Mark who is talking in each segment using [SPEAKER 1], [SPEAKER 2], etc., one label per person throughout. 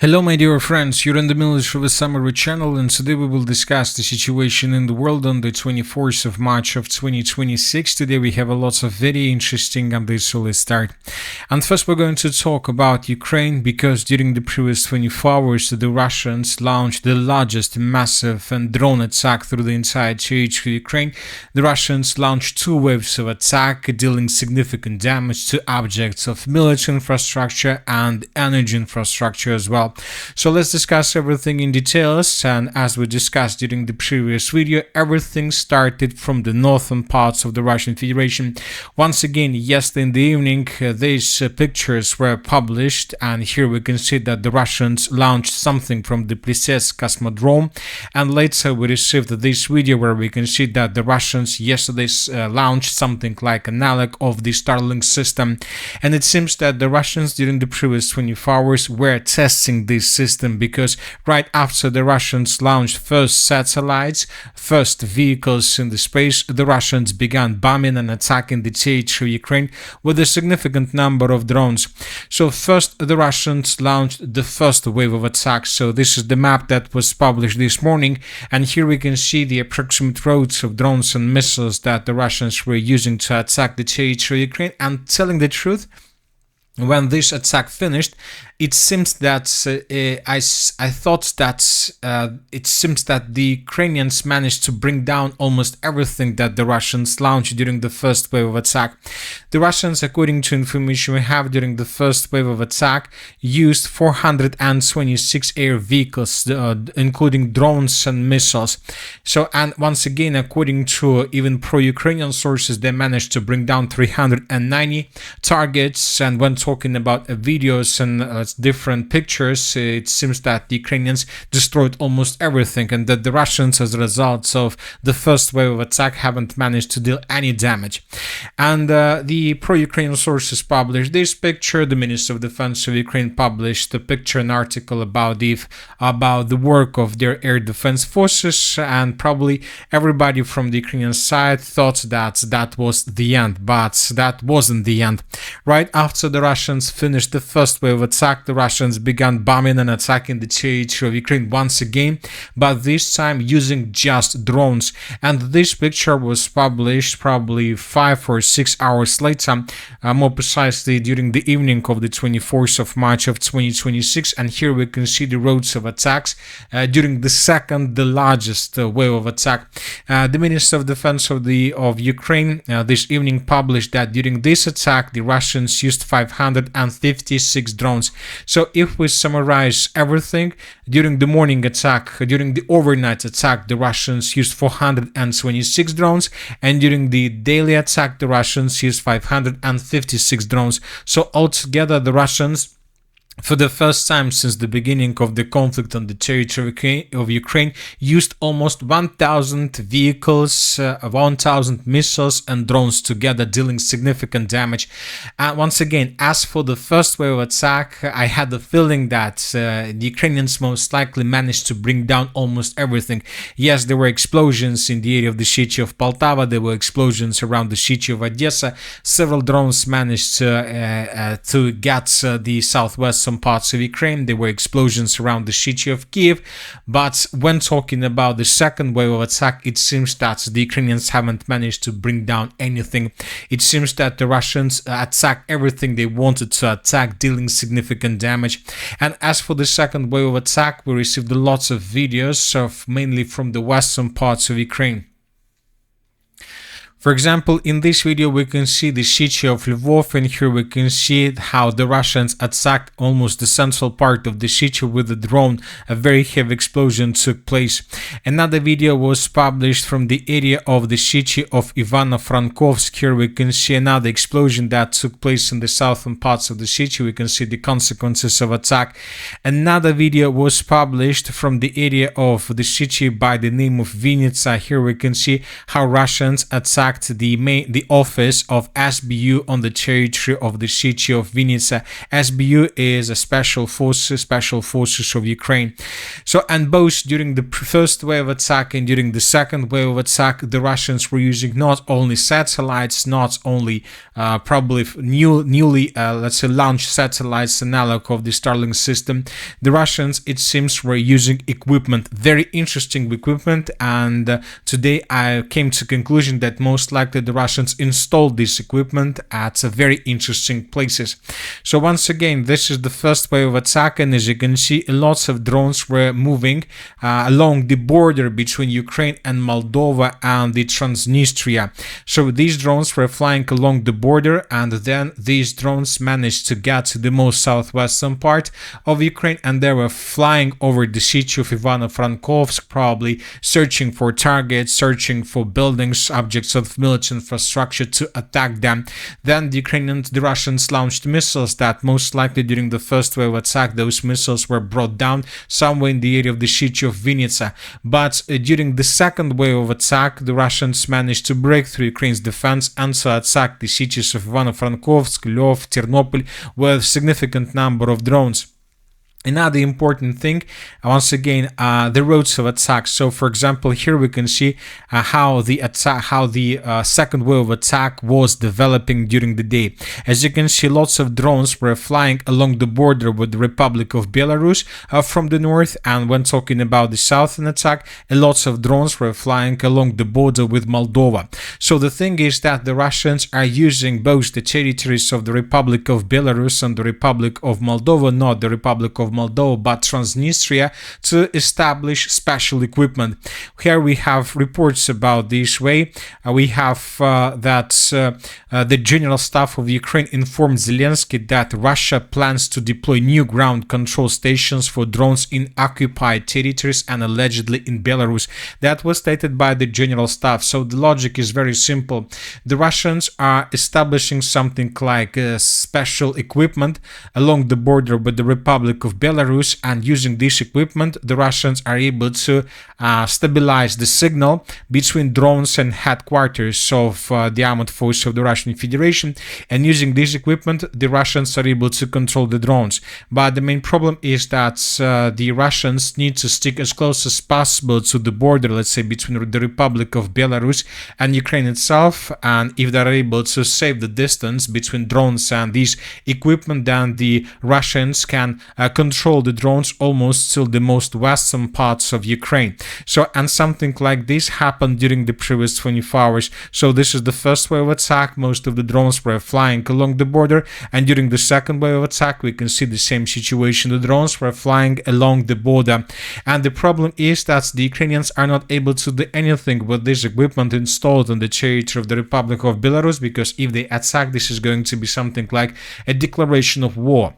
[SPEAKER 1] Hello my dear friends, you're in the Military Summary channel, and today we will discuss the situation in the world on the 24th of March of 2026. Today we have a lot of very interesting updates, so let's start. And first we're going to talk about Ukraine, because during the previous 24 hours the Russians launched the largest massive and drone attack through the entire territory of Ukraine. The Russians launched two waves of attack, dealing significant damage to objects of military infrastructure and energy infrastructure as well. So let's discuss everything in details, and as we discussed during the previous video, everything started from the northern parts of the Russian Federation. Once again, yesterday in the evening, these pictures were published, and here we can see that the Russians launched something from the Plesetsk Cosmodrome, and later we received this video where we can see that the Russians yesterday launched something like an analog of the Starlink system, and it seems that the Russians during the previous 24 hours were testing this system, because right after the Russians launched first satellites, first vehicles in the space, the Russians began bombing and attacking the territory of Ukraine with a significant number of drones. So first the Russians launched the first wave of attacks. So this is the map that was published this morning, and here we can see the approximate routes of drones and missiles that the Russians were using to attack the territory of Ukraine. And telling the truth, when this attack finished, it seems that I thought that it seems that the Ukrainians managed to bring down almost everything that the Russians launched during the first wave of attack. The Russians, according to information we have, during the first wave of attack, used 426 air vehicles, including drones and missiles. So, and once again, according to even pro-Ukrainian sources, they managed to bring down 390 targets. And when talking about videos and different pictures, it seems that the Ukrainians destroyed almost everything, and that the Russians, as a result of the first wave of attack, haven't managed to deal any damage. And the pro-Ukrainian sources published this picture. The Minister of Defense of Ukraine published a picture, an article about the work of their air defense forces, and probably everybody from the Ukrainian side thought that that was the end, but that wasn't the end. Right after the Russians finished the first wave of attack, the Russians began bombing and attacking the territory of Ukraine once again, but this time using just drones. And this picture was published probably 5 or 6 hours later, more precisely during the evening of the 24th of March of 2026. And here we can see the routes of attacks during the largest wave of attack. The Minister of Defense of Ukraine this evening published that during this attack, the Russians used 556 drones. So if we summarize everything, during the morning attack, during the overnight attack, the Russians used 426 drones, and during the daily attack, the Russians used 556 drones. So altogether, the Russians, for the first time since the beginning of the conflict on the territory of Ukraine, used almost 1,000 vehicles, 1,000 missiles and drones together, dealing significant damage. Once again, as for the first wave of attack, I had the feeling that the Ukrainians most likely managed to bring down almost everything. Yes, there were explosions in the area of the city of Poltava, there were explosions around the city of Odessa. Several drones managed to get the southwestern parts of Ukraine. There were explosions around the city of Kiev, but when talking about the second wave of attack, it seems that the Ukrainians haven't managed to bring down anything. It seems that the Russians attacked everything they wanted to attack, dealing significant damage. And as for the second wave of attack, we received lots of videos mainly from the western parts of Ukraine. For example, in this video we can see the city of Lvov, and here we can see how the Russians attacked almost the central part of the city with a drone. A very heavy explosion took place. Another video was published from the area of the city of Ivano-Frankovsk. Here we can see another explosion that took place in the southern parts of the city. We can see the consequences of attack. Another video was published from the area of the city by the name of Vinnytsia. Here we can see how Russians attacked attacked the office of SBU on the territory of the city of Vinnytsia. SBU is a special forces of Ukraine. So, and both during the first wave of attack and during the second wave of attack, the Russians were using not only satellites, not only probably newly let's say launched satellites, analog of the Starlink system. The Russians, it seems, were using equipment, very interesting equipment, and today I came to conclusion that most likely the Russians installed this equipment at very interesting places. So once again, this is the first wave of attack, and as you can see, lots of drones were moving along the border between Ukraine and Moldova and the Transnistria. So these drones were flying along the border, and then these drones managed to get to the most southwestern part of Ukraine, and they were flying over the city of Ivano-Frankovsk, probably searching for targets, searching for buildings, objects of military infrastructure to attack them. Then the Russians launched missiles that most likely during the first wave attack, those missiles were brought down somewhere in the area of the city of Vinnytsia. But during the second wave of attack, the Russians managed to break through Ukraine's defense and to attack the cities of Ivano-Frankovsk, Lviv, Ternopil with a significant number of drones. Another important thing, once again, the routes of attack. So, for example, here we can see how the second wave of attack was developing during the day. As you can see, lots of drones were flying along the border with the Republic of Belarus from the north, and when talking about the southern attack, lots of drones were flying along the border with Moldova. So the thing is that the Russians are using both the territories of the Republic of Belarus and the Republic of Moldova, not the Republic of Moldova, but Transnistria, to establish special equipment. Here we have reports about this way. We have that the General Staff of Ukraine informed Zelensky that Russia plans to deploy new ground control stations for drones in occupied territories and allegedly in Belarus. That was stated by the General Staff. So the logic is very simple. The Russians are establishing something like special equipment along the border with the Republic of Belarus, and using this equipment, the Russians are able to stabilize the signal between drones and headquarters of the armed force of the Russian Federation. And using this equipment, the Russians are able to control the drones. But the main problem is that the Russians need to stick as close as possible to the border, let's say, between the Republic of Belarus and Ukraine itself. And if they're able to save the distance between drones and this equipment, then the Russians can control the drones almost till the most western parts of Ukraine. So, and something like this happened during the previous 24 hours. So this is the first wave of attack. Most of the drones were flying along the border, and during the second wave of attack, we can see the same situation. The drones were flying along the border, and the problem is that the Ukrainians are not able to do anything with this equipment installed on the territory of the Republic of Belarus, because if they attack, this is going to be something like a declaration of war.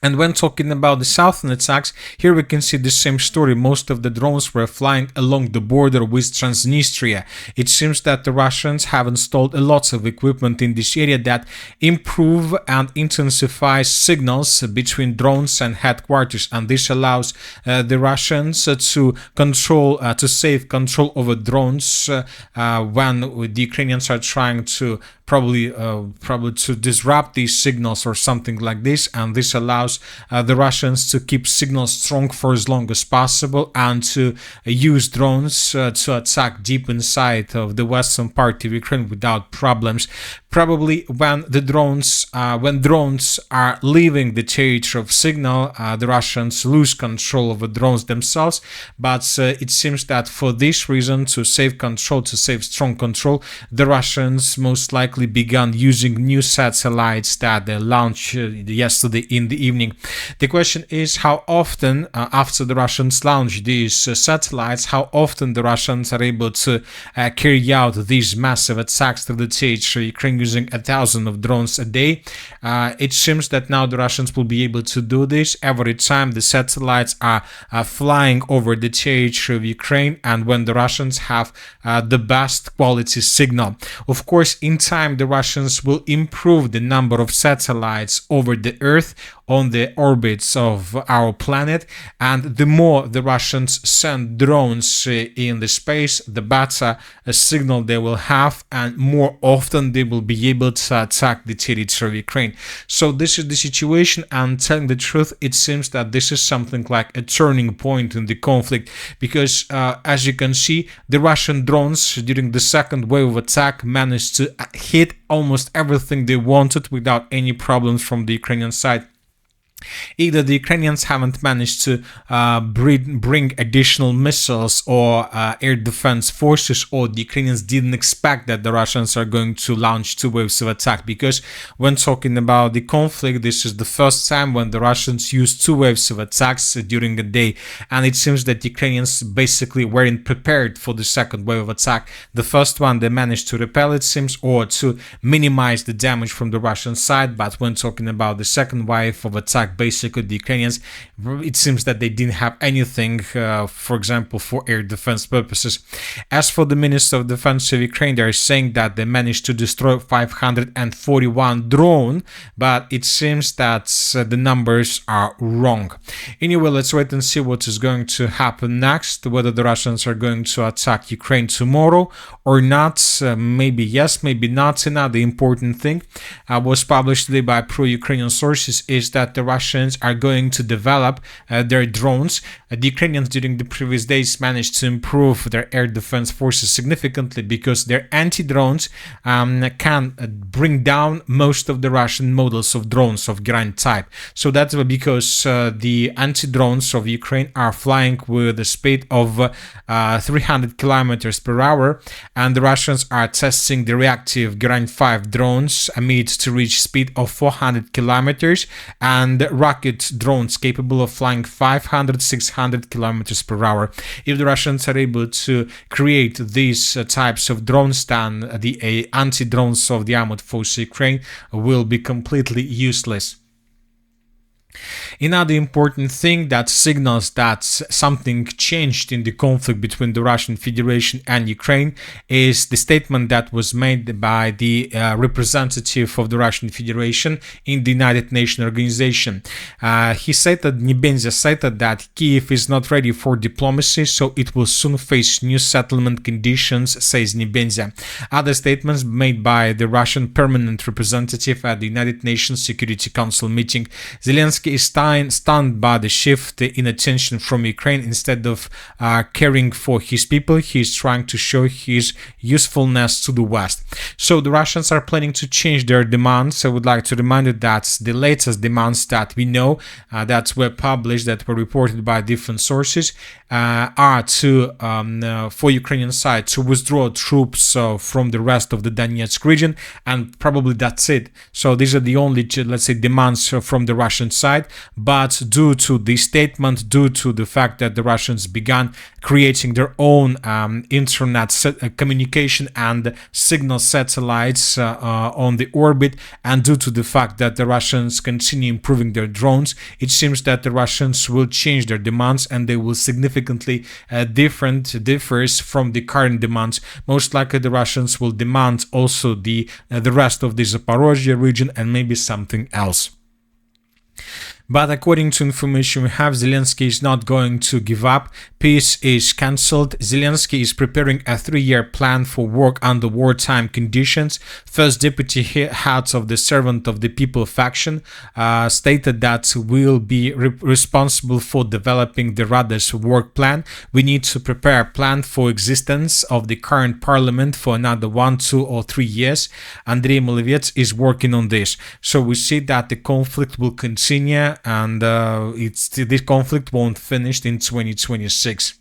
[SPEAKER 1] And when talking about the southern attacks, here we can see the same story. Most of the drones were flying along the border with Transnistria. It seems that the Russians have installed a lot of equipment in this area that improve and intensify signals between drones and headquarters, and this allows the Russians to control, to save control over drones when the Ukrainians are trying to probably to disrupt these signals or something like this, and this allows the Russians to keep signals strong for as long as possible and to use drones to attack deep inside of the western part of Ukraine without problems. Probably when drones are leaving the territory of signal, the Russians lose control of the drones themselves. But it seems that for this reason, to save control, to save strong control, the Russians most likely began using new satellites that they launched yesterday in the evening. The question is how often, after the Russians launch these satellites, how often the Russians are able to carry out these massive attacks to the territory of Ukraine using 1,000 of drones a day. It seems that now the Russians will be able to do this every time the satellites are flying over the territory of Ukraine, and when the Russians have the best quality signal. Of course, in time time, the Russians will improve the number of satellites over the Earth on the orbits of our planet, and the more the Russians send drones in the space, the better a signal they will have, and more often they will be able to attack the territory of Ukraine. So this is the situation, and telling the truth, it seems that this is something like a turning point in the conflict, because as you can see, the Russian drones during the second wave of attack managed to hit almost everything they wanted without any problems from the Ukrainian side. Either the Ukrainians haven't managed to bring additional missiles or air defense forces, or the Ukrainians didn't expect that the Russians are going to launch two waves of attack, because when talking about the conflict, this is the first time when the Russians used two waves of attacks during a day, and it seems that the Ukrainians basically weren't prepared for the second wave of attack. The first one they managed to repel, it seems, or to minimize the damage from the Russian side, but when talking about the second wave of attack, basically the Ukrainians, it seems that they didn't have anything, for example, for air defense purposes. As for the Minister of Defense of Ukraine, they are saying that they managed to destroy 541 drones, but it seems that the numbers are wrong. Anyway, let's wait and see what is going to happen next, whether the Russians are going to attack Ukraine tomorrow or not. Maybe yes, maybe not. Another important thing was published today by pro-Ukrainian sources is that the Russians are going to develop their drones. The Ukrainians during the previous days managed to improve their air defense forces significantly, because their anti-drones can bring down most of the Russian models of drones of Grand type. So that's because the anti-drones of Ukraine are flying with a speed of 300 kilometers per hour, and the Russians are testing the reactive Grand 5 drones amid to reach speed of 400 kilometers, and rocket drones capable of flying 500-600 kilometers per hour. If the Russians are able to create these types of drones, then the anti-drones of the armored forces of Ukraine will be completely useless. Another important thing that signals that something changed in the conflict between the Russian Federation and Ukraine is the statement that was made by the representative of the Russian Federation in the United Nations organization. He said that Nebenzia said that Kiev is not ready for diplomacy, so it will soon face new settlement conditions, says Nebenzia. Other statements made by the Russian permanent representative at the United Nations Security Council meeting. Zelensky is stunned by the shift in attention from Ukraine. Instead of caring for his people, he is trying to show his usefulness to the West. So the Russians are planning to change their demands. I would like to remind you that the latest demands that we know that were published, that were reported by different sources, are to for Ukrainian side to withdraw troops from the rest of the Donetsk region, and probably that's it. So these are the only, let's say, demands from the Russian side. But due to the statement, due to the fact that the Russians began creating their own internet communication and signal satellites on the orbit, and due to the fact that the Russians continue improving their drones, it seems that the Russians will change their demands, and they will significantly differs from the current demands. Most likely the Russians will demand also the rest of the Zaporozhye region and maybe something else. But according to information we have, Zelensky is not going to give up. Peace is cancelled. Zelensky is preparing a 3-year plan for work under wartime conditions. First deputy head of the Servant of the People faction stated that we'll be responsible for developing the Rada's work plan. We need to prepare a plan for existence of the current parliament for another 1, 2 or 3 years. Andrei Molovets is working on this. So we see that the conflict will continue, and this conflict won't finish in 2026.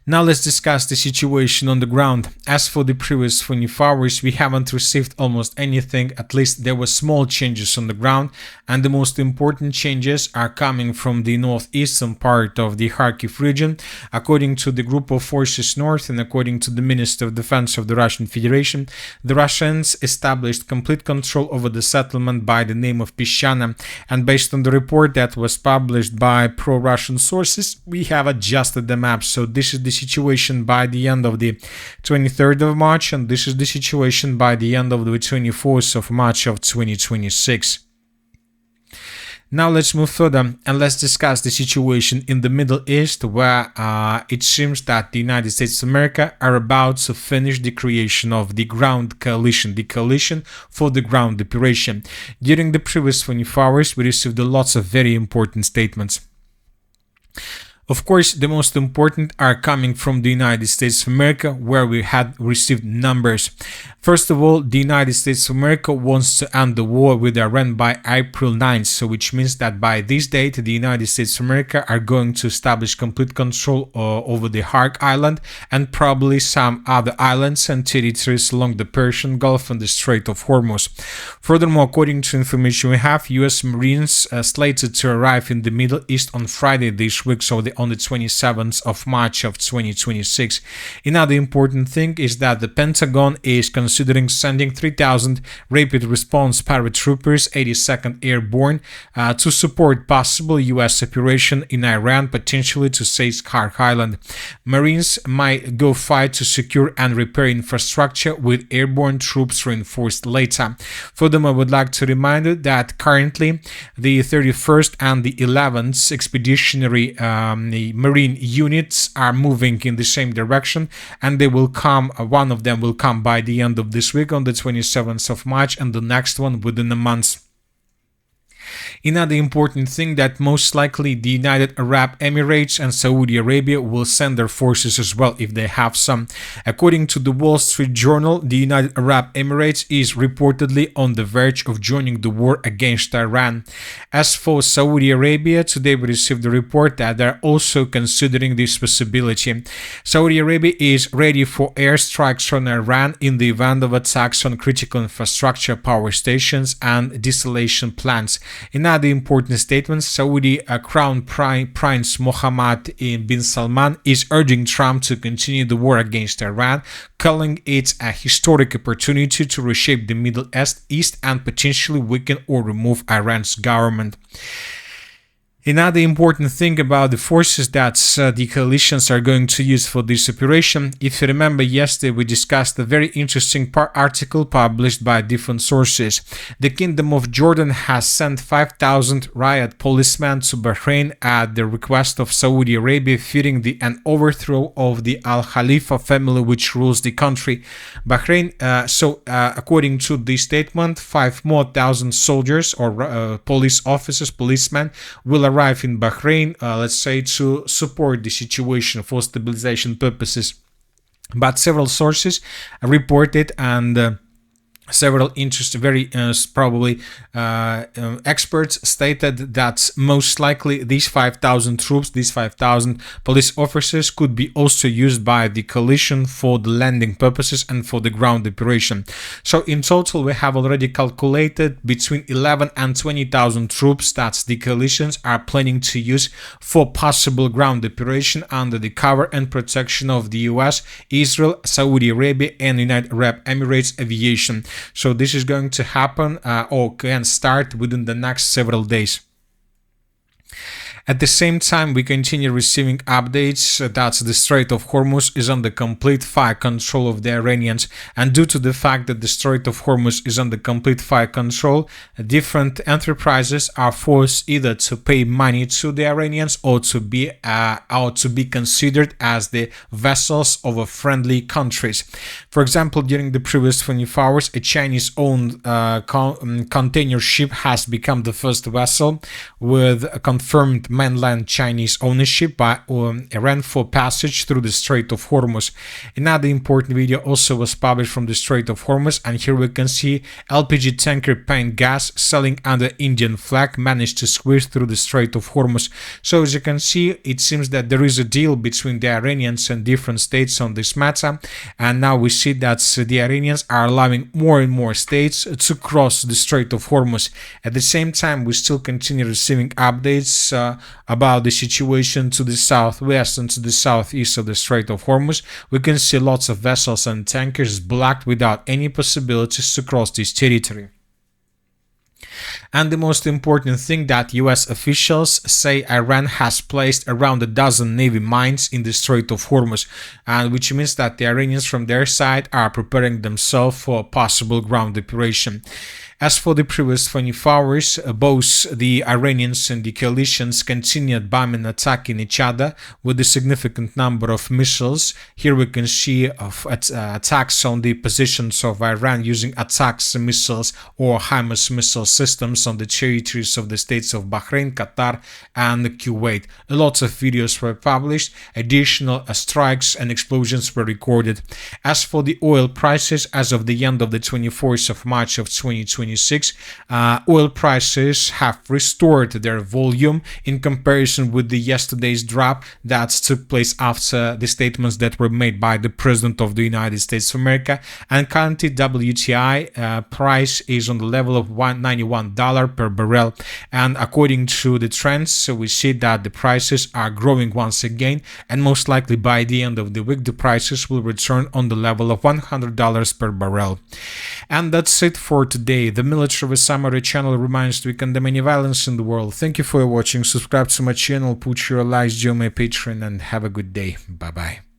[SPEAKER 1] Now let's discuss the situation on the ground. As for the previous 24 hours, we haven't received almost anything. At least there were small changes on the ground, and the most important changes are coming from the northeastern part of the Kharkiv region. According to the Group of Forces North and according to the Minister of Defense of the Russian Federation, the Russians established complete control over the settlement by the name of Peshchana, and based on the report that was published by pro-Russian sources, we have adjusted the map. So this is is the situation by the end of the 23rd of March, and this is the situation by the end of the 24th of March of 2026. Now let's move further and let's discuss the situation in the Middle East, where it seems that the United States of America are about to finish the creation of the ground coalition, the coalition for the ground operation. During the previous 24 hours, we received lots of very important statements. Of course, the most important are coming from the United States of America, where we had received numbers. First of all, the United States of America wants to end the war with Iran by April 9th, so which means that by this date, the United States of America are going to establish complete control over the Hark Island and probably some other islands and territories along the Persian Gulf and the Strait of Hormuz. Furthermore, according to information we have, U.S. Marines slated to arrive in the Middle East on Friday this week, so on the 27th of March of 2026. Another important thing is that the Pentagon is considering sending 3,000 rapid response paratroopers, 82nd Airborne, to support possible U.S. operation in Iran, potentially to seize Hark Island. Marines might go fight to secure and repair infrastructure, with airborne troops reinforced later. Furthermore, I would like to remind you that currently the 31st and the 11th expeditionary Marine units are moving in the same direction, and they will come, one of them will come by the end of this week on the 27th of March, and the next one within a month. Another important thing that most likely the United Arab Emirates and Saudi Arabia will send their forces as well if they have some. According to the Wall Street Journal, the United Arab Emirates is reportedly on the verge of joining the war against Iran. As for Saudi Arabia, today we received a report that they're also considering this possibility. Saudi Arabia is ready for airstrikes on Iran in the event of attacks on critical infrastructure, power stations, and desalination plants. Another important statement, Saudi Crown Prince Mohammed bin Salman is urging Trump to continue the war against Iran, calling it a historic opportunity to reshape the Middle East and potentially weaken or remove Iran's government. Another important thing about the forces that the coalitions are going to use for this operation, if you remember yesterday we discussed a very interesting article published by different sources. The Kingdom of Jordan has sent 5,000 riot policemen to Bahrain at the request of Saudi Arabia, fearing an overthrow of the Al Khalifa family which rules the country. Bahrain, according to the statement, 5,000 more soldiers or police officers, policemen will arrive in Bahrain, let's say, to support the situation for stabilization purposes. But several sources reported and several experts stated that most likely these 5,000 troops, these 5,000 police officers could be also used by the coalition for the landing purposes and for the ground operation. So in total, we have already calculated between 11 and 20,000 troops that the coalitions are planning to use for possible ground operation under the cover and protection of the US, Israel, Saudi Arabia, and United Arab Emirates aviation. So this is going to happen or can start within the next several days. At the same time, we continue receiving updates that the Strait of Hormuz is under complete fire control of the Iranians, and due to the fact that the Strait of Hormuz is under complete fire control, different enterprises are forced either to pay money to the Iranians or to be considered as the vessels of friendly countries. For example, during the previous 24 hours, a Chinese-owned container ship has become the first vessel with a confirmed mainland Chinese ownership by Iran for passage through the Strait of Hormuz. Another important video also was published from the Strait of Hormuz, and here we can see LPG tanker Paint Gas selling under Indian flag managed to squeeze through the Strait of Hormuz. So as you can see, it seems that there is a deal between the Iranians and different states on this matter, and now we see that the Iranians are allowing more and more states to cross the Strait of Hormuz. At the same time, we still continue receiving updates about the situation to the southwest and to the southeast of the Strait of Hormuz. We can see lots of vessels and tankers blocked without any possibilities to cross this territory. And the most important thing that US officials say Iran has placed around a dozen Navy mines in the Strait of Hormuz, and which means that the Iranians from their side are preparing themselves for a possible ground operation. As for the previous 24 hours, both the Iranians and the coalitions continued bombing and attacking each other with a significant number of missiles. Here we can see attacks on the positions of Iran using attacks missiles or HIMARS missile systems on the territories of the states of Bahrain, Qatar, and Kuwait. Lots of videos were published, additional strikes and explosions were recorded. As for the oil prices, as of the end of the 24th of March of 2026, oil prices have restored their volume in comparison with the yesterday's drop that took place after the statements that were made by the President of the United States of America. And currently WTI price is on the level of $191 per barrel, and according to the trends we see that the prices are growing once again, and most likely by the end of the week the prices will return on the level of $100 per barrel. And that's it for today. The Military Summary channel reminds we condemn any violence in the world. Thank you for watching. Subscribe to my channel, put your likes, join my Patreon, and have a good day. Bye bye.